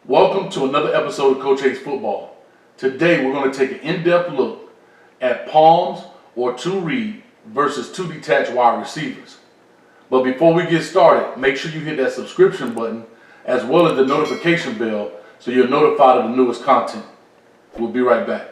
Welcome to another episode of Coach Hates Football. Today we're going to take an in-depth look at palms or two read versus two detached wide receivers. But before we get started, make sure you hit that subscription button as well as the notification bell so you're notified of the newest content. We'll be right back.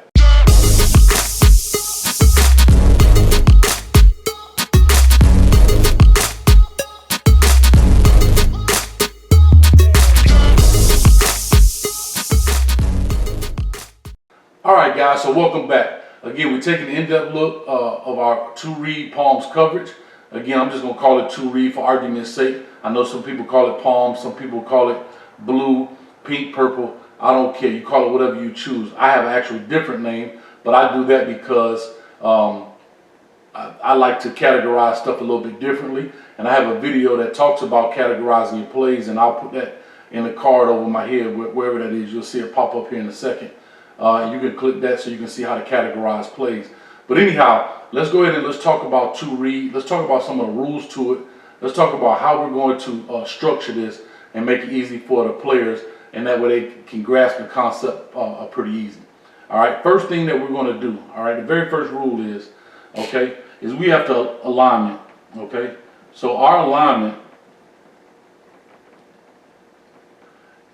Alright guys, so welcome back. Again, we're taking an in-depth look of our two read palms coverage. Again, I'm just going to call it two read for argument's sake. I know some people call it palms, some people call it blue, pink, purple. I don't care. You call it whatever you choose. I have an actual different name, but I do that because I like to categorize stuff a little bit differently. And I have a video that talks about categorizing your plays, and I'll put that in the card over my head, wherever that is. You'll see it pop up here in a second. You can click that so you can see how to categorize plays. But anyhow, let's go ahead and let's talk about two read. Let's talk about some of the rules to it. Let's talk about how we're going to structure this and make it easy for the players, and that way they can grasp the concept pretty easy. All right, first thing that we're going to do, all right, the very first rule is, okay, is we have to alignment, okay? So our alignment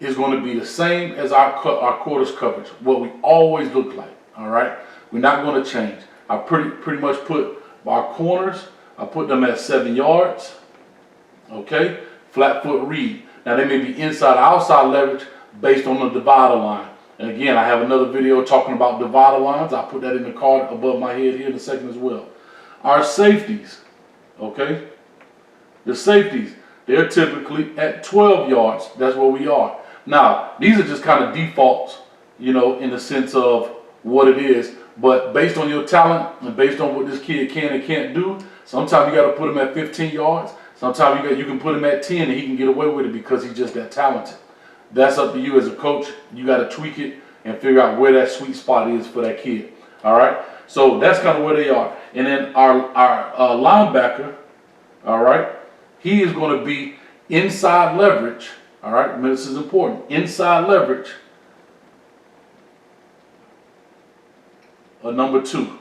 is going to be the same as our quarters coverage, what we always look like, all right? We're not going to change. I pretty much put our corners, I put them at 7 yards, okay? Flat foot read. Now they may be inside or outside leverage based on the divider line. And again, I have another video talking about divider lines. I'll put that in the card above my head here in a second as well. Our safeties, okay? The safeties, they're typically at 12 yards. That's where we are. Now, these are just kind of defaults, you know, in the sense of what it is. But based on your talent and based on what this kid can and can't do, sometimes you got to put him at 15 yards. Sometimes you can put him at 10 and he can get away with it because he's just that talented. That's up to you as a coach. You got to tweak it and figure out where that sweet spot is for that kid. All right? So that's kind of where they are. And then our linebacker, all right, he is going to be inside leverage. All right, this is important. Inside leverage, a number two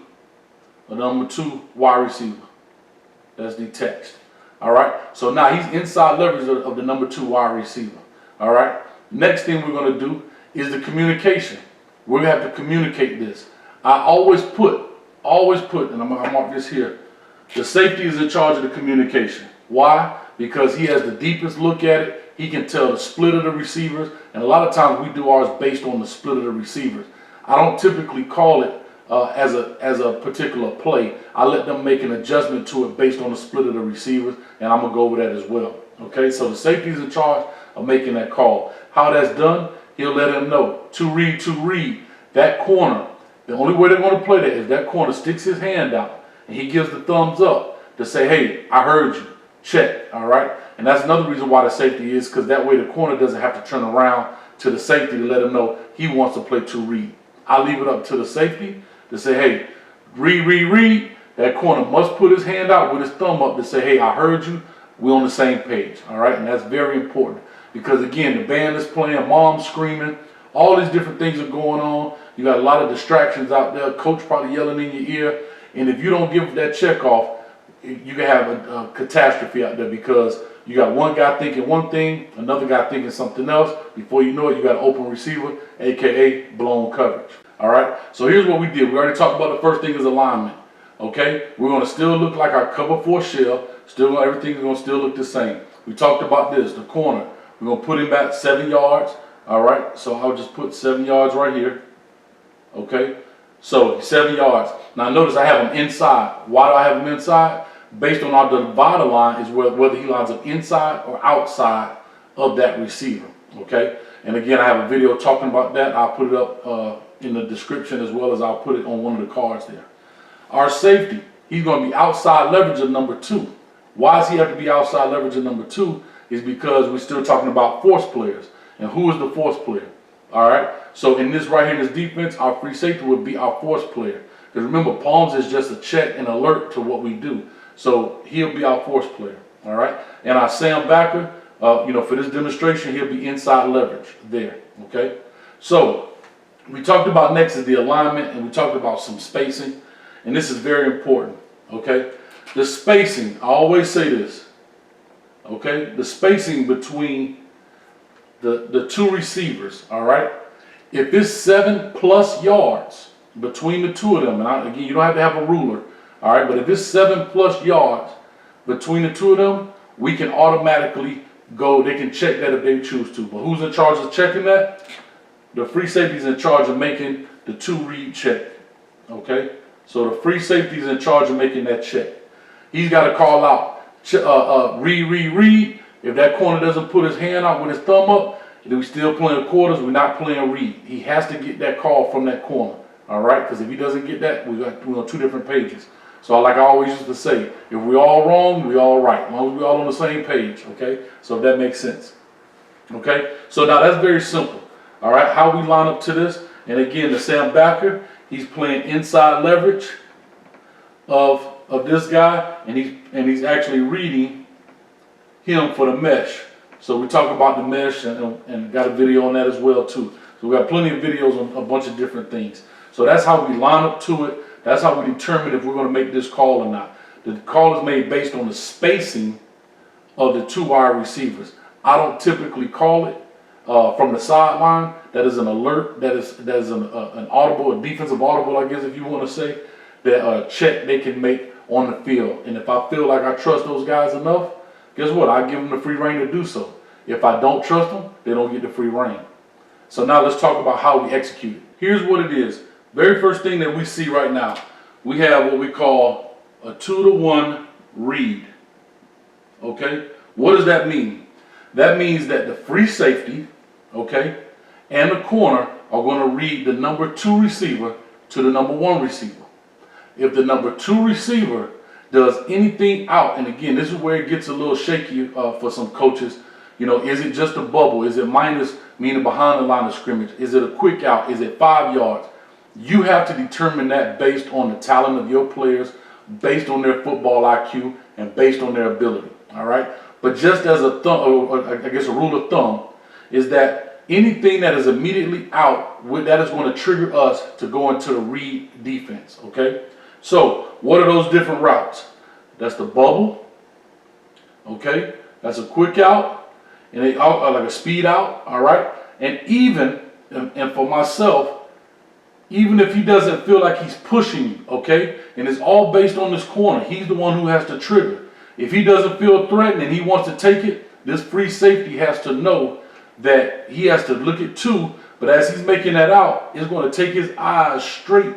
wide receiver. That's detached. All right, so now he's inside leverage of the number 2 wide receiver. All right, next thing we're going to do is the communication. We're going to have to communicate this. I always put, and I'm going to mark this here, the safety is in charge of the communication. Why? Because he has the deepest look at it. He can tell the split of the receivers, and a lot of times we do ours based on the split of the receivers. I don't typically call it as a particular play. I let them make an adjustment to it based on the split of the receivers, and I'm going to go over that as well. Okay, so the safety is in charge of making that call. How that's done, he'll let him know. To read. That corner, the only way they're going to play that is that corner sticks his hand out, and he gives the thumbs up to say, hey, I heard you. Check, all right? And that's another reason why the safety is, because that way the corner doesn't have to turn around to the safety to let him know he wants to play two read. I leave it up to the safety to say, hey, read. That corner must put his hand out with his thumb up to say, hey, I heard you. We're on the same page, all right? And that's very important because, again, the band is playing, mom's screaming, all these different things are going on. You got a lot of distractions out there. Coach probably yelling in your ear. And if you don't give that check off, you can have a catastrophe out there because you got one guy thinking one thing, another guy thinking something else. Before you know it, you got an open receiver, aka blown coverage. All right, so here's what we did. We already talked about the first thing is alignment. Okay, we're going to still look like our cover 4 shell. Everything's going to still look the same. We talked about this, the corner. We're going to put him back 7 yards. All right, so I'll just put 7 yards right here. Okay, so 7 yards. Now notice I have him inside. Why do I have him inside? Based on our divider line is whether he lines up inside or outside of that receiver, okay? And again, I have a video talking about that. I'll put it up in the description as well as I'll put it on one of the cards there. Our safety, he's going to be outside leverage of number 2. Why does he have to be outside leverage of number 2? Is because we're still talking about force players. And who is the force player? All right? So in this right here, in this defense, our free safety would be our force player. Because remember, palms is just a check and alert to what we do. So he'll be our force player, all right? And our Sam backer, for this demonstration, he'll be inside leverage there, okay? So we talked about next is the alignment, and we talked about some spacing, and this is very important, okay? The spacing, I always say this, okay? The spacing between the two receivers, all right? If it's 7+ yards between the two of them, and again, you don't have to have a ruler, all right? But if it's 7+ yards between the two of them, we can automatically go, they can check that if they choose to. But who's in charge of checking that? The free safety is in charge of making the 2-read check, okay? So the free safety is in charge of making that check. He's got to call out, read. If that corner doesn't put his hand out with his thumb up, then we still playing quarters, we're not playing read. He has to get that call from that corner, all right? Because if he doesn't get that, we're on 2 different pages. So like I always used to say, if we're all wrong, we're all right. As long as we're all on the same page, okay? So if that makes sense, okay? So now that's very simple, all right? How we line up to this, and again, the Sam backer, he's playing inside leverage of this guy, and he's actually reading him for the mesh. So we talk about the mesh and got a video on that as well too. So we got plenty of videos on a bunch of different things. So that's how we line up to it. That's how we determine if we're going to make this call or not. The call is made based on the spacing of the 2 wide receivers. I don't typically call it from the sideline. That is an alert. That is an audible, a defensive audible, I guess if you want to say, that check they can make on the field. And if I feel like I trust those guys enough, guess what? I give them the free reign to do so. If I don't trust them, they don't get the free reign. So now let's talk about how we execute it. Here's what it is. Very first thing that we see right now, we have what we call a 2-to-1 read. Okay? What does that mean? That means that the free safety, okay, and the corner are going to read the number 2 receiver to the number 1 receiver. If the number 2 receiver does anything out, and again, this is where it gets a little shaky for some coaches. Is it just a bubble? Is it minus, meaning behind the line of scrimmage? Is it a quick out? Is it 5 yards? You have to determine that based on the talent of your players, based on their football IQ, and based on their ability, all right? But just as a rule of thumb, is that anything that is immediately out, that is going to trigger us to go into the read defense, okay? So what are those different routes? That's the bubble, okay? That's a quick out, and like a speed out, all right? And even, and for myself, even if he doesn't feel like he's pushing you, okay? And it's all based on this corner. He's the one who has to trigger. If he doesn't feel threatened and he wants to take it, this free safety has to know that he has to look at 2, but as he's making that out, it's going to take his eyes straight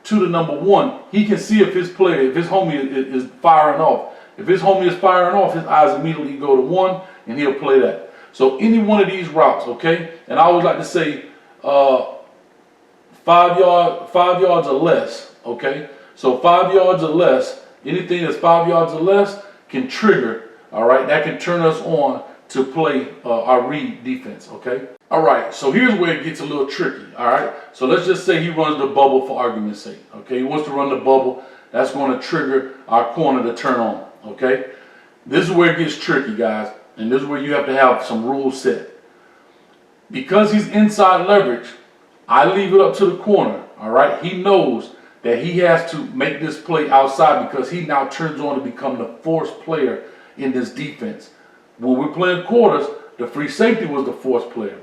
to the number 1. He can see if his player, if his homie is firing off. If his homie is firing off, his eyes immediately go to 1, and he'll play that. So any one of these routes, okay? And I always like to say 5 yards or less, okay? So 5 yards or less, anything that's 5 yards or less can trigger, all right? That can turn us on to play our read defense, okay? All right, so here's where it gets a little tricky, all right? So let's just say he runs the bubble for argument's sake, okay? He wants to run the bubble. That's going to trigger our corner to turn on, okay? This is where it gets tricky, guys, and this is where you have to have some rules set. Because he's inside leverage, I leave it up to the corner, all right? He knows that he has to make this play outside because he now turns on to become the force player in this defense. When we're playing quarters, the free safety was the force player.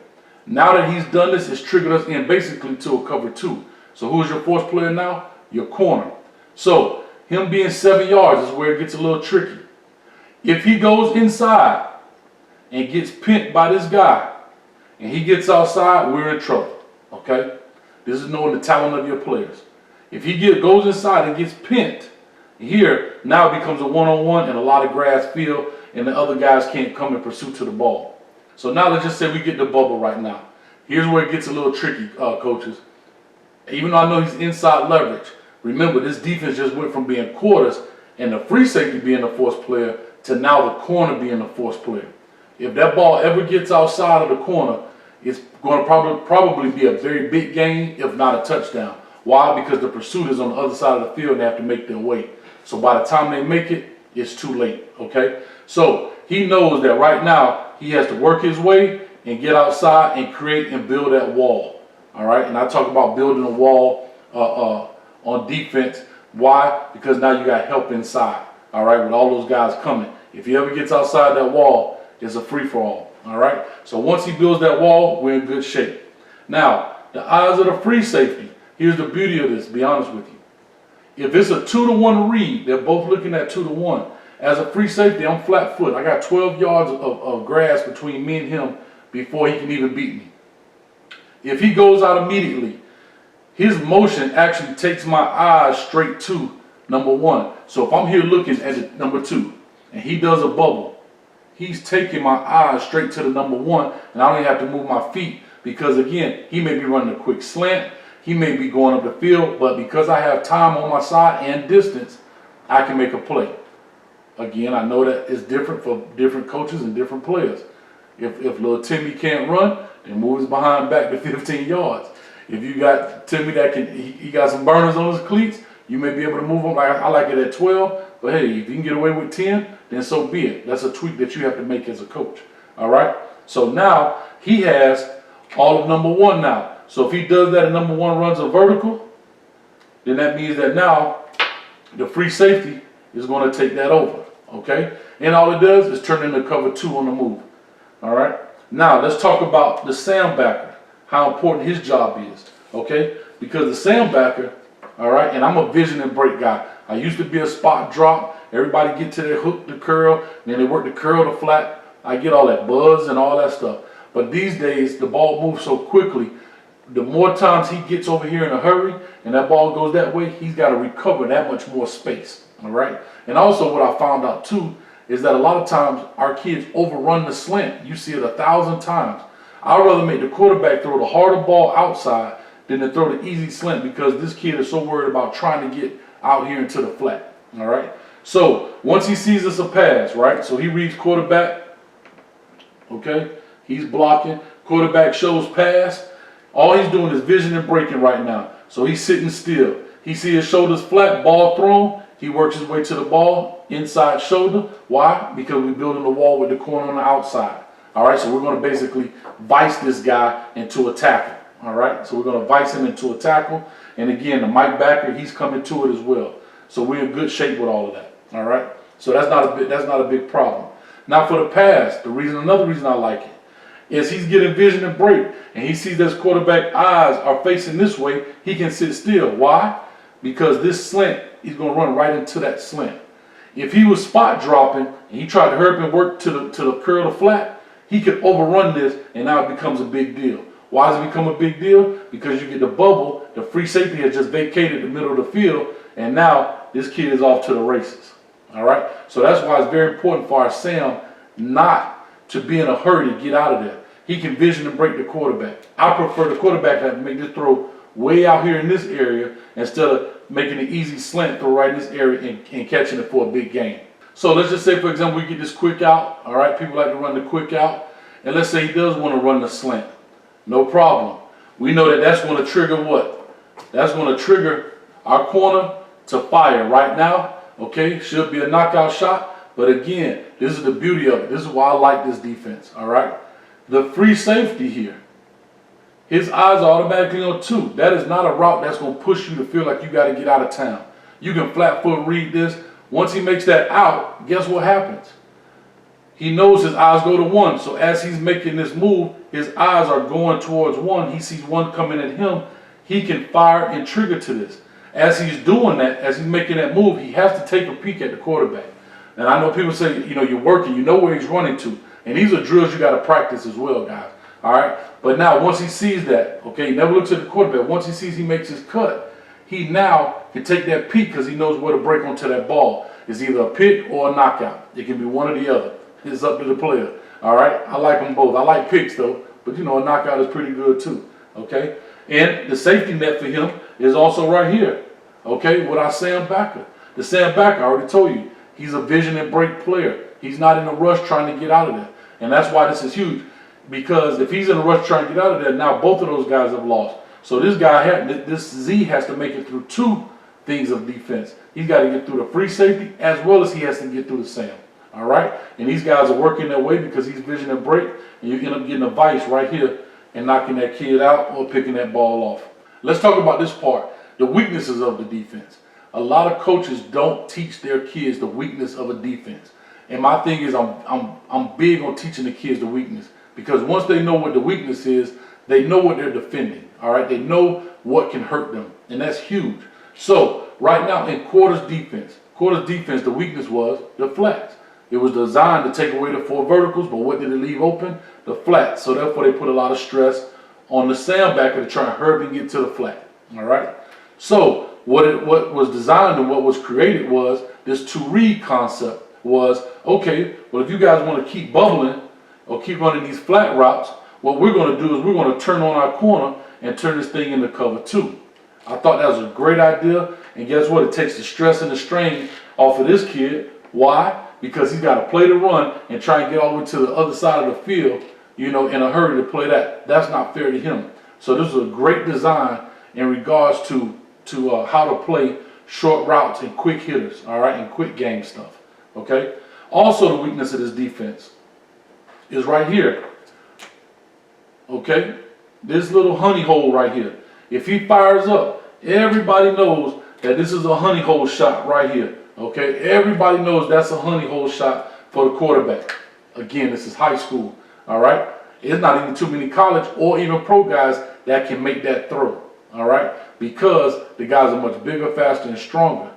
Now that he's done this, it's triggered us in basically to a cover 2. So who's your force player now? Your corner. So him being 7 yards is where it gets a little tricky. If he goes inside and gets pinned by this guy and he gets outside, we're in trouble, okay? This is knowing the talent of your players. If he goes inside and gets pinned, here, now it becomes a one-on-one and a lot of grass field, and the other guys can't come in pursuit to the ball. So now let's just say we get the bubble right now. Here's where it gets a little tricky, coaches. Even though I know he's inside leverage, remember this defense just went from being quarters and the free safety being the force player to now the corner being the force player. If that ball ever gets outside of the corner, it's going to probably be a very big gain, if not a touchdown. Why? Because the pursuit is on the other side of the field and they have to make their way. So by the time they make it, it's too late, okay? So he knows that right now he has to work his way and get outside and create and build that wall. All right, and I talk about building a wall on defense. Why? Because now you got help inside. All right, with all those guys coming. If he ever gets outside that wall, it's a free-for-all. All right, so once he builds that wall, we're in good shape. Now, the eyes of the free safety. Here's the beauty of this, be honest with you. If it's a 2-to-1 read, they're both looking at 2-to-1. As a free safety, I'm flat foot. I got 12 yards of grass between me and him before he can even beat me. If he goes out immediately, his motion actually takes my eyes straight to number 1. So if I'm here looking at number 2 and he does a bubble, he's taking my eyes straight to the number 1, and I don't even have to move my feet because, again, he may be running a quick slant. He may be going up the field, but because I have time on my side and distance, I can make a play. Again, I know that it's different for different coaches and different players. If little Timmy can't run, then move his behind back to 15 yards. If you got Timmy that he got some burners on his cleats, you may be able to move him. Like I like it at 12, but hey, if you can get away with 10, then so be it. That's a tweak that you have to make as a coach. All right. So now he has all of number 1 now. So if he does that and number 1 runs a vertical, then that means that now the free safety is going to take that over. Okay. And all it does is turn into cover 2 on the move. All right. Now let's talk about the sandbacker, how important his job is. Okay. Because the sandbacker, all right, and I'm a vision and break guy. I used to be a spot drop. Everybody get to their hook to curl, and then they work the curl to flat. I get all that buzz and all that stuff. But these days, the ball moves so quickly. The more times he gets over here in a hurry and that ball goes that way, he's got to recover that much more space. All right. And also what I found out too is that a lot of times our kids overrun the slant. You see it 1,000 times. I'd rather make the quarterback throw the harder ball outside than to throw the easy slant because this kid is so worried about trying to get out here into the flat. All right. So once he sees us a pass, right? So he reads quarterback. Okay. He's blocking. Quarterback shows pass. All he's doing is vision and breaking right now. So he's sitting still. He sees his shoulders flat, ball thrown. He works his way to the ball, inside shoulder. Why? Because we're building the wall with the corner on the outside. All right, so we're going to basically vice this guy into a tackle. All right, so we're going to vice him into a tackle. And again, the Mike backer, he's coming to it as well. So we're in good shape with all of that. All right, so that's not a big problem. Now for the pass, another reason I like it is he's getting vision and break, and he sees that his quarterback eyes are facing this way. He can sit still. Why? Because this slant, he's going to run right into that slant. If he was spot dropping and he tried to hurry up and work to the curl to flat, he could overrun this, and now it becomes a big deal. Why does it become a big deal? Because you get the bubble, the free safety has just vacated the middle of the field, and now this kid is off to the races. All right? So that's why it's very important for our Sam not to be in a hurry to get out of there. He can vision and break the quarterback. I prefer the quarterback to make this throw way out here in this area instead of making an easy slant throw right in this area and catching it for a big gain. So let's just say, for example, we get this quick out. All right, people like to run the quick out. And let's say he does want to run the slant. No problem. We know that that's going to trigger what? That's going to trigger our corner to fire right now. Okay, should be a knockout shot. But again, this is the beauty of it. This is why I like this defense. All right. The free safety here, his eyes are automatically on 2. That is not a route that's going to push you to feel like you got to get out of town. You can flat foot read this. Once he makes that out, guess what happens? He knows his eyes go to 1. So as he's making this move, his eyes are going towards 1. He sees 1 coming at him. He can fire and trigger to this. As he's doing that, as he's making that move, he has to take a peek at the quarterback. And I know people say, you're working, you know where he's running to. And these are drills you got to practice as well, guys. All right? But now, once he sees that, okay, he never looks at the quarterback. Once he sees he makes his cut, he now can take that peek because he knows where to break onto that ball. It's either a pick or a knockout. It can be one or the other. It's up to the player. All right? I like them both. I like picks, though. But, a knockout is pretty good, too. Okay? And the safety net for him is also right here. Okay? With our Sam backer. The Sam backer, I already told you, he's a vision and break player. He's not in a rush trying to get out of there. And that's why this is huge. Because if he's in a rush trying to get out of there, now both of those guys have lost. So this guy, this Z has to make it through 2 things of defense. He's got to get through the free safety as well as he has to get through the Sam. All right, and these guys are working their way because he's vision and break, and you end up getting a vice right here and knocking that kid out or picking that ball off. Let's talk about this part, the weaknesses of the defense. A lot of coaches don't teach their kids the weakness of a defense. And my thing is I'm big on teaching the kids the weakness, because once they know what the weakness is, they know what they're defending. All right, they know what can hurt them, and that's huge. So right now in quarters defense, the weakness was the flats. It was designed to take away the 4 verticals, but what did it leave open? The flats. So therefore they put a lot of stress on the sandbacker to try and hurry and get to the flat. All right. So what was designed and what was created was this 2-read concept. Was okay, well, if you guys want to keep bubbling or keep running these flat routes, what we're going to do is we're going to turn on our corner and turn this thing into cover 2. I thought that was a great idea, and guess what? It takes the stress and the strain off of this kid. Why? Because he's got to play the run and try and get all the way to the other side of the field, in a hurry to play that. That's not fair to him. So this is a great design in regards to how to play short routes and quick hitters, all right, and quick game stuff. Okay. Also, the weakness of this defense is right here. Okay, this little honey hole right here. If he fires up, everybody knows that this is a honey hole shot right here. Okay, everybody knows that's a honey hole shot for the quarterback. Again, this is high school. All right, it's not even too many college or even pro guys that can make that throw. All right, because the guys are much bigger, faster, and stronger.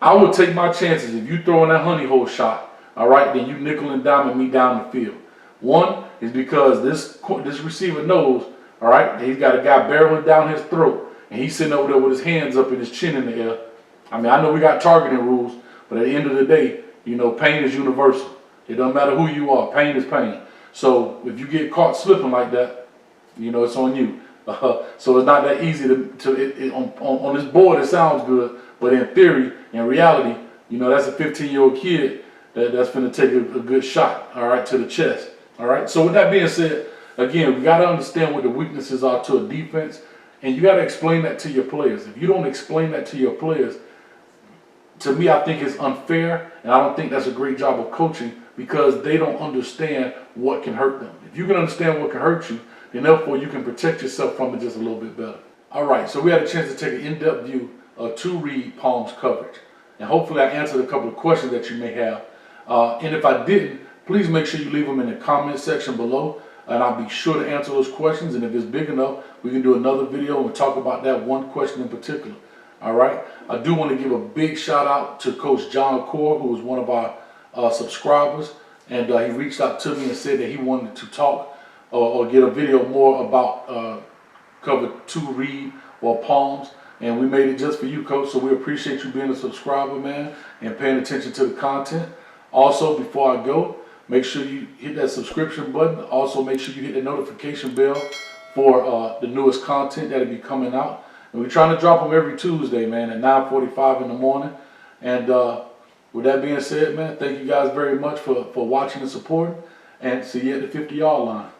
I would take my chances if you throw in that honey hole shot, all right, then you nickel and dime me down the field. One is because this receiver knows, all right, that he's got a guy barreling down his throat, and he's sitting over there with his hands up and his chin in the air. I mean, I know we got targeting rules, but at the end of the day, pain is universal. It doesn't matter who you are. Pain is pain. So if you get caught slipping like that, it's on you. So it's not that easy on this board. It sounds good, but in theory, in reality, that's a 15-year-old kid that's going to take a good shot, all right, to the chest, all right. So with that being said, again, we got to understand what the weaknesses are to a defense, and you got to explain that to your players. If you don't explain that to your players, to me, I think it's unfair, and I don't think that's a great job of coaching, because they don't understand what can hurt them. If you can understand what can hurt you, then therefore you can protect yourself from it just a little bit better. All right, so we had a chance to take an in-depth view of 2-read palms coverage. And hopefully I answered a couple of questions that you may have. And if I didn't, please make sure you leave them in the comment section below, and I'll be sure to answer those questions. And if it's big enough, we can do another video and talk about that one question in particular. All right, I do want to give a big shout out to Coach John Core, who was one of our subscribers, and he reached out to me and said that he wanted to talk or get a video more about cover 2-read or palms. And we made it just for you, Coach, so we appreciate you being a subscriber, man, and paying attention to the content. Also, before I go, make sure you hit that subscription button. Also, make sure you hit the notification bell for the newest content that'll be coming out. And we're trying to drop them every Tuesday, man, at 9:45 in the morning. And with that being said, man, thank you guys very much for watching and supporting, and see you at the 50-yard line.